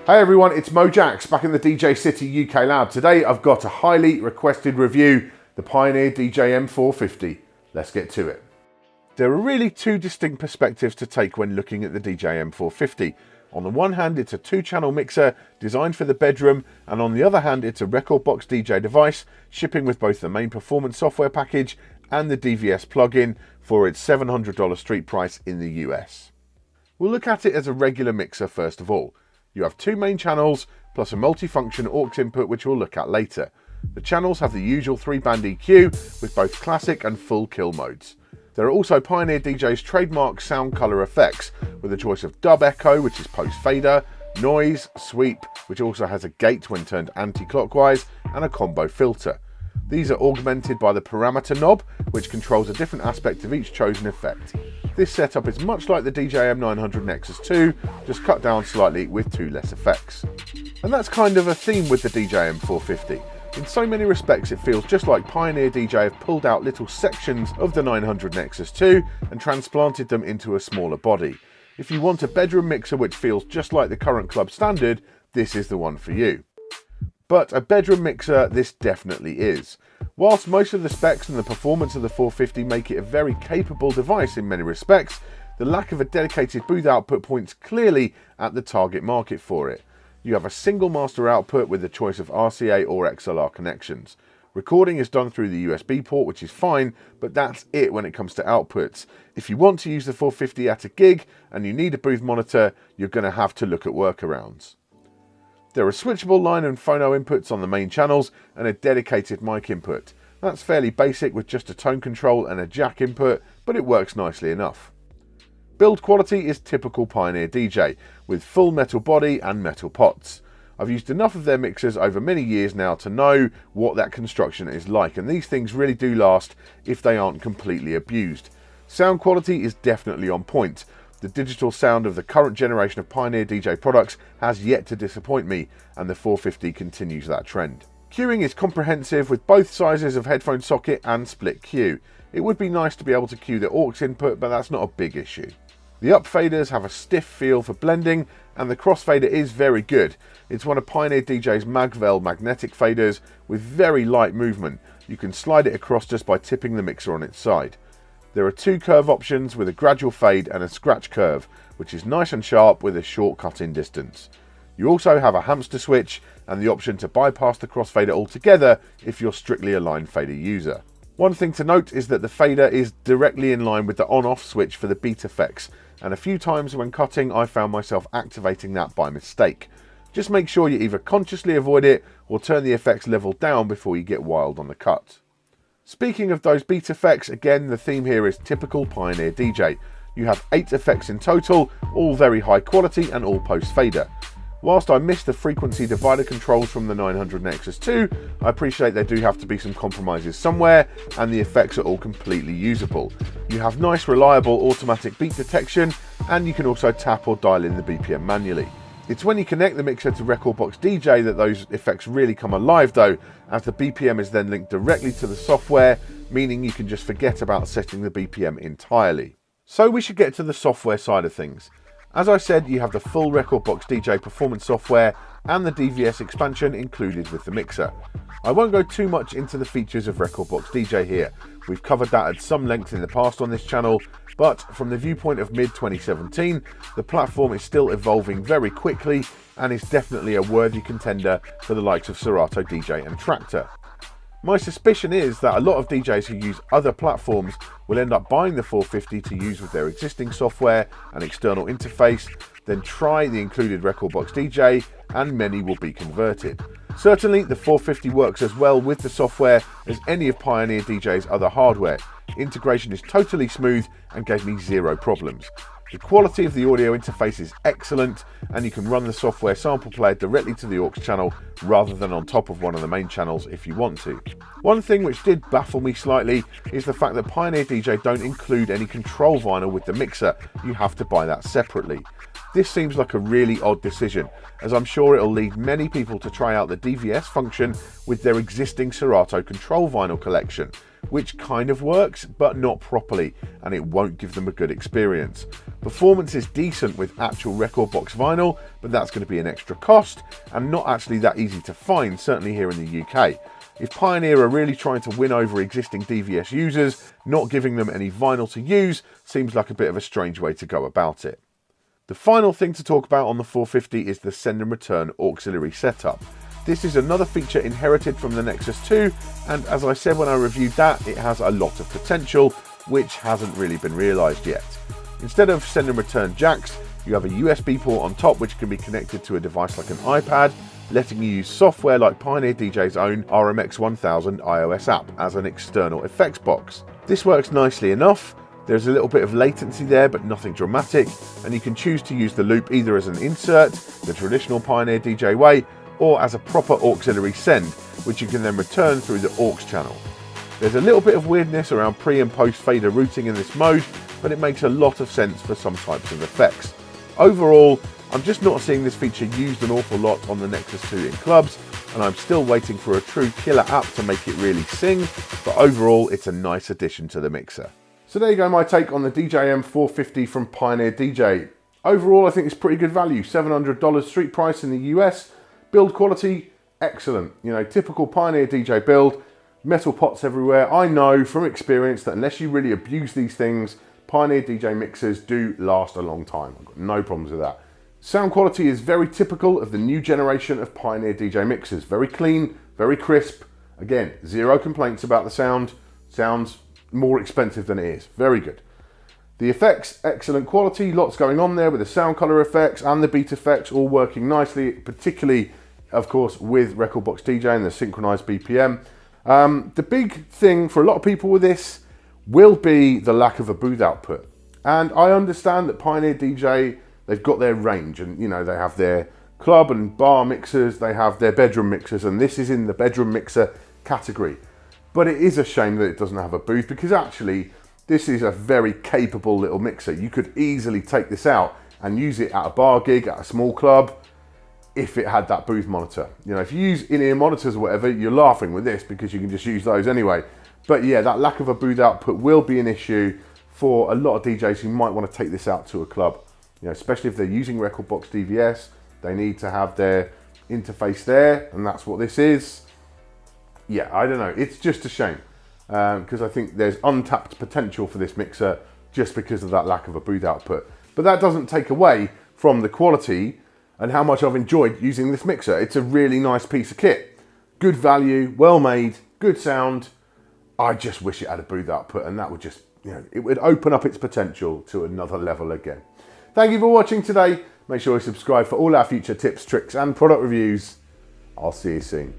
Hey everyone, it's Mojax back in the DJ City UK lab. Today I've got a highly requested review, the Pioneer DJM 450. Let's get to it. There are really two distinct perspectives to take when looking at the DJM 450. On the one hand, it's a two-channel mixer designed for the bedroom, and on the other hand, it's a record box DJ device, shipping with both the main performance software package and the DVS plugin for its $700 street price in the US. We'll look at it as a regular mixer first of all. You have two main channels, plus a multifunction aux input which we'll look at later. The channels have the usual 3-band EQ with both classic and full kill modes. There are also Pioneer DJ's trademark sound color effects with a choice of dub echo, which is post fader, noise, sweep, which also has a gate when turned anti-clockwise, and a combo filter. These are augmented by the parameter knob, which controls a different aspect of each chosen effect. This setup is much like the DJM 900 Nexus 2, just cut down slightly with two less effects. And that's kind of a theme with the DJM 450. In so many respects it feels just like Pioneer DJ have pulled out little sections of the 900 Nexus 2 and transplanted them into a smaller body. If you want a bedroom mixer which feels just like the current club standard, this is the one for you. But a bedroom mixer this definitely is. Whilst most of the specs and the performance of the 450 make it a very capable device in many respects, the lack of a dedicated booth output points clearly at the target market for it. You have a single master output with the choice of RCA or XLR connections. Recording is done through the USB port, which is fine, but that's it when it comes to outputs. If you want to use the 450 at a gig and you need a booth monitor, you're going to have to look at workarounds. There are switchable line and phono inputs on the main channels and a dedicated mic input. That's fairly basic with just a tone control and a jack input, but it works nicely enough. Build quality is typical Pioneer DJ, with full metal body and metal pots. I've used enough of their mixers over many years now to know what that construction is like, and these things really do last if they aren't completely abused. Sound quality is definitely on point. The digital sound of the current generation of Pioneer DJ products has yet to disappoint me, and the 450 continues that trend. Queuing is comprehensive with both sizes of headphone socket and split queue. It would be nice to be able to queue the aux input, but that's not a big issue. The up faders have a stiff feel for blending, and the crossfader is very good. It's one of Pioneer DJ's Magvel magnetic faders with very light movement. You can slide it across just by tipping the mixer on its side. There are two curve options with a gradual fade and a scratch curve, which is nice and sharp with a short cut-in distance. You also have a hamster switch and the option to bypass the crossfader altogether if you're strictly a line fader user. One thing to note is that the fader is directly in line with the on-off switch for the beat effects, and a few times when cutting I found myself activating that by mistake. Just make sure you either consciously avoid it or turn the effects level down before you get wild on the cut. Speaking of those beat effects, again the theme here is typical Pioneer DJ. You have 8 effects in total, all very high quality and all post fader. Whilst I miss the frequency divider controls from the 900 Nexus 2, I appreciate there do have to be some compromises somewhere, and the effects are all completely usable. You have nice reliable automatic beat detection, and you can also tap or dial in the BPM manually. It's when you connect the mixer to Rekordbox DJ that those effects really come alive though, as the BPM is then linked directly to the software, meaning you can just forget about setting the BPM entirely. So we should get to the software side of things. As I said, you have the full Rekordbox DJ performance software and the DVS expansion included with the mixer. I won't go too much into the features of Rekordbox DJ here. We've covered that at some length in the past on this channel, but from the viewpoint of mid-2017, the platform is still evolving very quickly and is definitely a worthy contender for the likes of Serato DJ and Traktor. My suspicion is that a lot of DJs who use other platforms will end up buying the 450 to use with their existing software and external interface, then try the included Rekordbox DJ, and many will be converted. Certainly the 450 works as well with the software as any of Pioneer DJ's other hardware. Integration is totally smooth and gave me zero problems. The quality of the audio interface is excellent, and you can run the software sample player directly to the aux channel rather than on top of one of the main channels if you want to. One thing which did baffle me slightly is the fact that Pioneer DJ don't include any control vinyl with the mixer. You have to buy that separately. This seems like a really odd decision, as I'm sure it'll lead many people to try out the DVS function with their existing Serato control vinyl collection, which kind of works, but not properly, and it won't give them a good experience. Performance is decent with actual record box vinyl, but that's going to be an extra cost and not actually that easy to find, certainly here in the UK. If Pioneer are really trying to win over existing DVS users, not giving them any vinyl to use seems like a bit of a strange way to go about it. The final thing to talk about on the 450 is the send and return auxiliary setup. This is another feature inherited from the Nexus 2, and as I said when I reviewed that, it has a lot of potential, which hasn't really been realised yet. Instead of send and return jacks, you have a USB port on top which can be connected to a device like an iPad, letting you use software like Pioneer DJ's own RMX 1000 iOS app as an external effects box. This works nicely enough. There's a little bit of latency there, but nothing dramatic, and you can choose to use the loop either as an insert, the traditional Pioneer DJ way, or as a proper auxiliary send, which you can then return through the aux channel. There's a little bit of weirdness around pre and post fader routing in this mode, but it makes a lot of sense for some types of effects. Overall, I'm just not seeing this feature used an awful lot on the Nexus 2 in clubs, and I'm still waiting for a true killer app to make it really sing, but overall it's a nice addition to the mixer. So there you go, my take on the DJM 450 from Pioneer DJ. Overall I think it's pretty good value, $700 street price in the US, build quality, excellent. You know, typical Pioneer DJ build, metal pots everywhere. I know from experience that unless you really abuse these things, Pioneer DJ mixers do last a long time. I've got no problems with that. Sound quality is very typical of the new generation of Pioneer DJ mixers. Very clean, very crisp. Again, zero complaints about the sound. Sounds more expensive than it is. Very good. The effects, excellent quality. Lots going on there with the sound color effects and the beat effects all working nicely, particularly, of course, with Record Box DJ and the synchronized BPM. The big thing for a lot of people with this will be the lack of a booth output. And I understand that Pioneer DJ, they've got their range, and you know, they have their club and bar mixers, they have their bedroom mixers, and this is in the bedroom mixer category. But it is a shame that it doesn't have a booth, because actually this is a very capable little mixer. You could easily take this out and use it at a bar gig, at a small club, if it had that booth monitor. You know, if you use in-ear monitors or whatever, you're laughing with this because you can just use those anyway. But yeah, that lack of a booth output will be an issue for a lot of DJs who might want to take this out to a club. You know, especially if they're using Record Box DVS, they need to have their interface there, and that's what this is. Yeah, I don't know. It's just a shame because I think there's untapped potential for this mixer just because of that lack of a booth output. But that doesn't take away from the quality and how much I've enjoyed using this mixer. It's a really nice piece of kit. Good value, well made, good sound. I just wish it had a booth output, and that would just, you know, it would open up its potential to another level again. Thank you for watching today. Make sure you subscribe for all our future tips, tricks and product reviews. I'll see you soon.